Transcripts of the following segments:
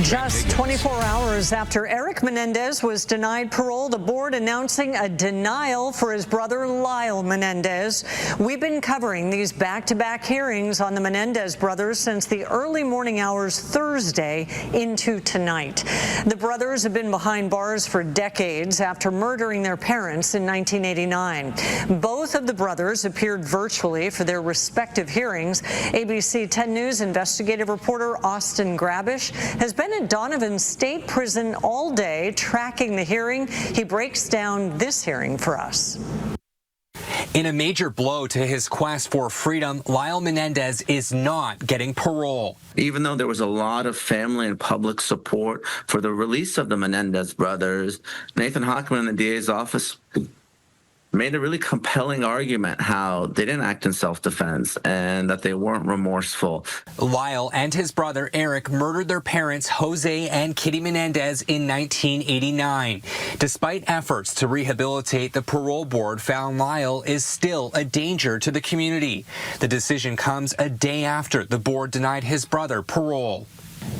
Just 24 hours after Eric Menendez was denied parole, the board announcing a denial for his brother Lyle Menendez. We've been covering these back-to-back hearings on the Menendez brothers since the early morning hours Thursday into tonight. The brothers have been behind bars for decades after murdering their parents in 1989. Both of the brothers appeared virtually for their respective hearings. ABC 10 News investigative reporter Austin Grabish has been at Donovan State Prison all day tracking the hearing. He breaks down this hearing for us. In a major blow to his quest for freedom, Lyle Menendez is not getting parole. Even though there was a lot of family and public support for the release of the Menendez brothers, Nathan Hockman in the DA's office made a really compelling argument how they didn't act in self-defense and that they weren't remorseful. Lyle and his brother Eric murdered their parents Jose and Kitty Menendez in 1989. Despite efforts to rehabilitate, the parole board found Lyle is still a danger to the community. The decision comes a day after the board denied his brother parole.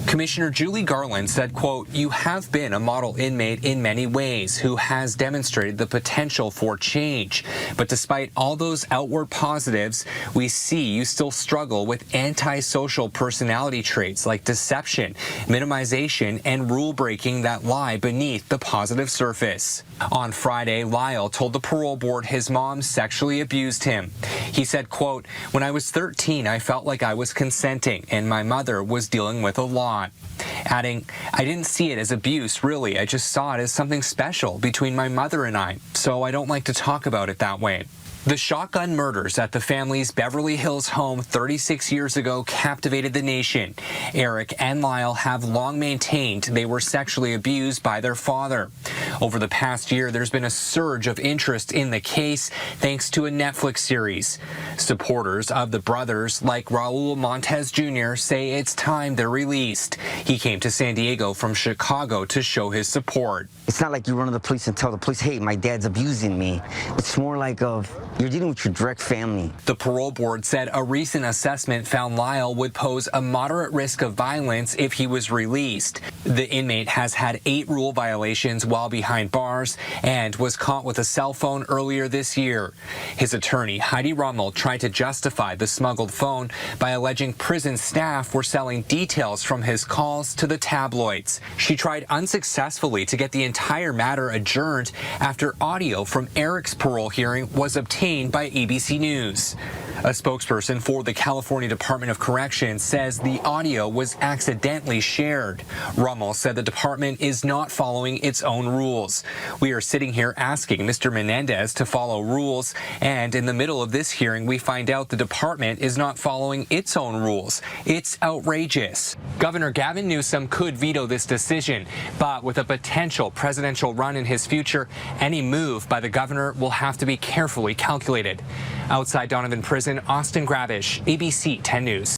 Commissioner Julie Garland said, quote, "You have been a model inmate in many ways who has demonstrated the potential for change. But despite all those outward positives, we see you still struggle with antisocial personality traits like deception, minimization, and rule breaking that lie beneath the positive surface." On Friday, Lyle told the parole board his mom sexually abused him. He said, quote, "When I was 13, I felt like I was consenting and my mother was dealing with a lot." Adding, "I didn't see it as abuse, really. I just saw it as something special between my mother and I, so I don't like to talk about it that way." The shotgun murders at the family's Beverly Hills home 36 years ago captivated the nation. Eric and Lyle have long maintained they were sexually abused by their father. Over the past year, there's been a surge of interest in the case thanks to a Netflix series. Supporters of the brothers, like Raul Montez Jr., say it's time they're released. He came to San Diego from Chicago to show his support. It's not like you run to the police and tell the police, hey, my dad's abusing me. It's more like you're dealing with your direct family. The parole board said a recent assessment found Lyle would pose a moderate risk of violence if he was released. The inmate has had 8 rule violations while behind bars and was caught with a cell phone earlier this year. His attorney, Heidi Rummel, tried to justify the smuggled phone by alleging prison staff were selling details from his calls to the tabloids. She tried unsuccessfully to get the entire matter adjourned after audio from Eric's parole hearing was obtained by ABC News. A spokesperson for the California Department of Corrections says the audio was accidentally shared. Rummel said the department is not following its own rules. "We are sitting here asking Mr. Menendez to follow rules, and in the middle of this hearing we find out the department is not following its own rules. It's outrageous." Governor Gavin Newsom could veto this decision, but with a potential presidential run in his future, any move by the governor will have to be carefully calculated. Outside Donovan Prison, Austin Grabish, ABC 10 News.